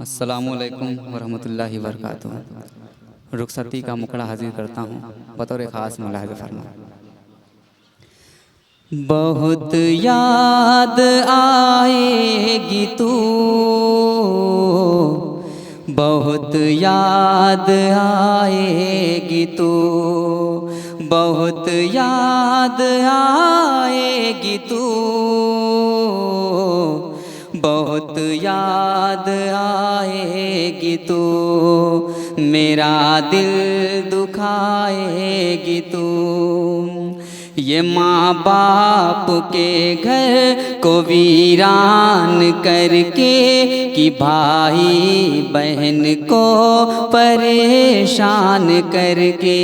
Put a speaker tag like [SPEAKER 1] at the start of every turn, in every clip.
[SPEAKER 1] अस्सलामुअलैकुम वरहमतुल्लाहि वबरकातुहू। रुखसती का मुकड़ा हाजिर करता हूँ बतौर ख़ास मुलाहिज़ा फरमा। बहुत याद आएगी तू, बहुत याद आएगी तू, बहुत याद आएगी तू, बहुत याद आएगी तू, मेरा दिल दुखाएगी तू। ये माँ बाप के घर को वीरान करके कि भाई बहन को परेशान करके,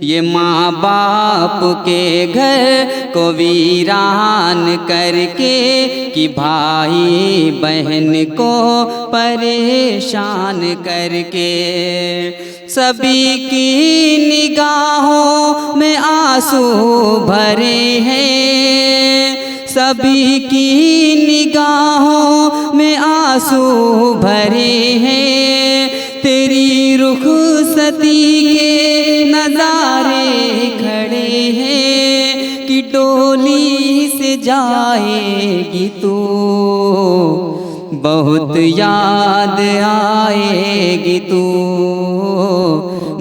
[SPEAKER 1] ये माँ बाप के घर को वीरान करके कि भाई बहन को परेशान करके, सभी की निगाहों में आंसू भरे हैं, सभी की निगाहों में आंसू भरे हैं, तेरी रुखसती के नज़ारे खड़े हैं कि डोली से जाएगी तू, बहुत याद आएगी तू,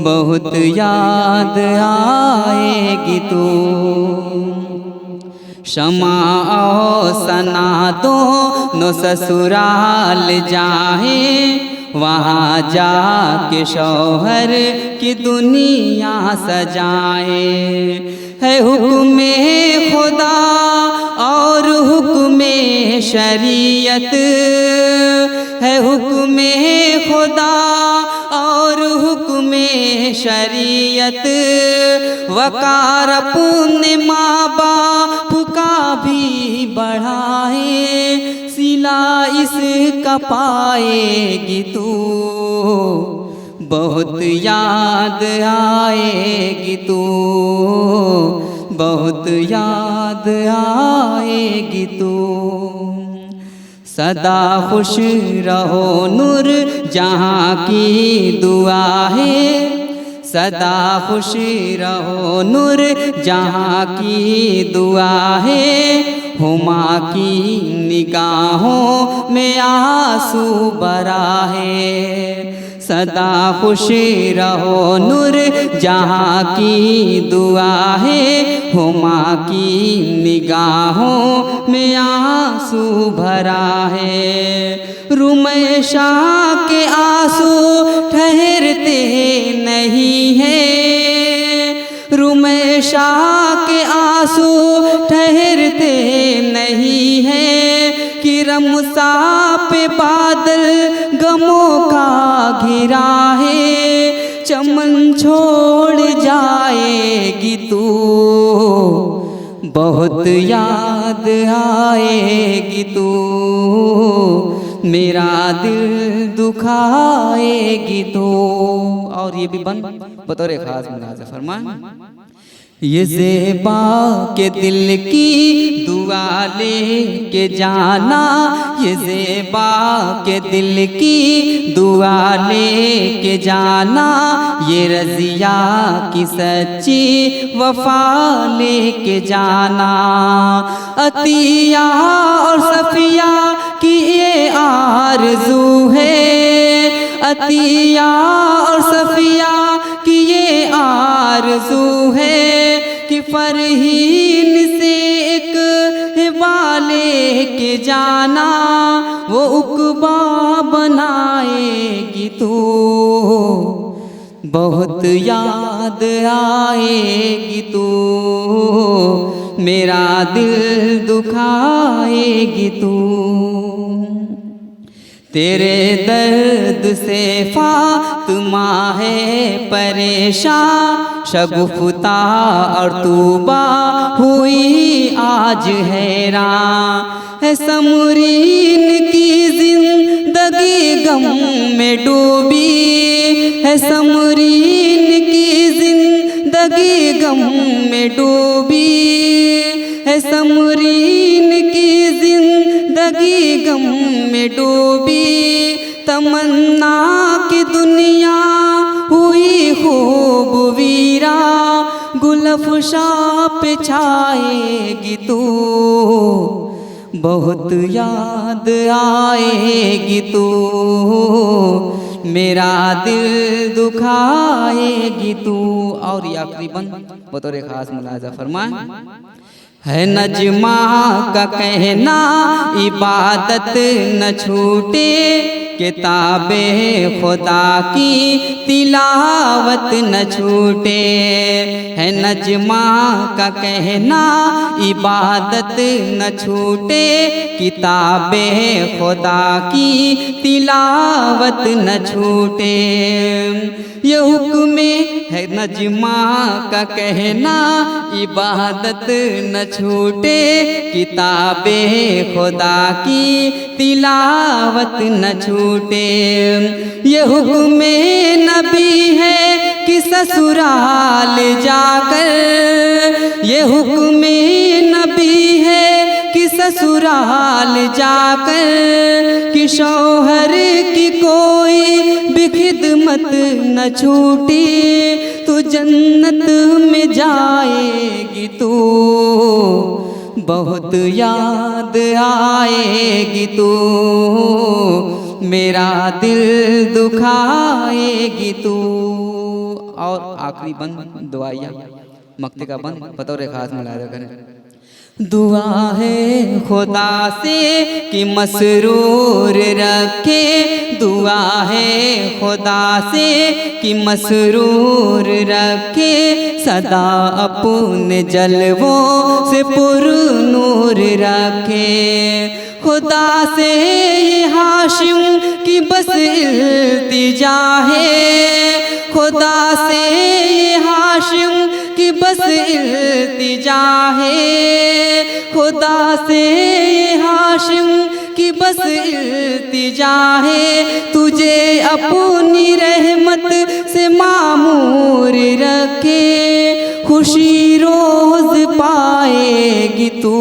[SPEAKER 1] बहुत याद आएगी तू। शमा और सना दोनों ससुराल जाए, वहाँ जाके शौहर की दुनिया सजाए। है हुक्मे खुदा और हुक्मे शरीयत, है हुक्मे खुदा और हुक्मे शरीयत, वकार अपने माँ बाप का भी बढ़ाए, सिला इसका पाएगी तू, बहुत याद आएगी तू, बहुत याद आएगी तू। सदा खुश रहो नूर जहाँ की दुआ है, सदा खुश रहो नूर जहाँ की दुआ है, हुमा की निगाहों में आंसू भरा है, सदा खुश रहो नूर जहाँ की दुआ है, हुमा की निगाहों में आंसू भरा है। रुमैशा के आंसू ठहरते नहीं है, रुमैशा के आंसू ठहरते नहीं है, कि रमसा पे बादल गमों का घिरा है, चमन छोड़ जाएगी तू, बहुत याद आएगी तू, मेरा दिल दुखाएगी तू। और ये भी बंद बतौर खास मुलाहिज़ा फरमाएं। ये ज़ेबा के दिल की दुआ लेके जाना, ये ज़ेबा के दिल की दुआ लेके जाना, ये रज़िया की सच्ची वफ़ा लेके जाना, अतिया और सफ़िया की ये आरज़ू है, अतिया और सफ़िया की ये आरज़ू है, कि फरहीन से एक वाले के जाना, वो उक़बा बनाएगी तू, बहुत याद आएगी तू, मेरा दिल दुखाएगी तू। तेरे दर्द से फातिमा है परेशान, शगुफ्ता और तूबा हुई आज हैरान, है समरीन की जिंदगी गम में डूबी, है समरीन की जिंदगी गम में डूबी, है समरीन की जिंदगी गम में डूबी, तमन्ना की दुनिया हुई खूब वीरा, गुलफशा पे छाएगी तू, बहुत याद आएगी तू, मेरा दिल दुखाएगी तू। और ये आखिरी बंद बतौर खास मुलाजा फरमाए। है नजमा का कहना इबादत न छूटे, किताबे खुदा की तिलावत न छूटे। है नजमा का कहना इबादत न छूटे, किताबे खुदा की तिलावत न छूटे। ये हुक्म है नजमा का कहना इबादत न छूटे, किताबे खुदा की तिलावत न छूटे। ये हुक्म नबी है कि ससुराल जाकर, ये हुक्म नबी है कि ससुराल जाकर, कि शौहर की कोई भी खिदमत न छूटी, तू जन्नत में जाएगी तू, बहुत याद आएगी तू, मेरा दिल दुखाएगी तू। और आखिरी बंद दुआया मक्ते का बंद बतौर खास मुलाजा करें। दुआ है खुदा से कि मसरूर रखे, दुआ है खुदा से कि मसरूर रखे, सदा अपने जलवों से पुरनूर रखे। खुदा से ये हाशिम की बस इल्तिजा है, खुदा से ये हाशिम की बस इल्तिजा है, खुदा से ये हाशिम की बस इल्तिजा है, तुझे अपनी रहमत से मामूर रखे, खुशी रोज पाएगी तू,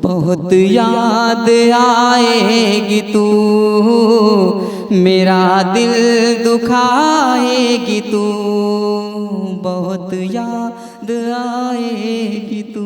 [SPEAKER 1] बहुत याद आएगी तू, मेरा दिल दुखाएगी तू, बहुत याद आएगी तू।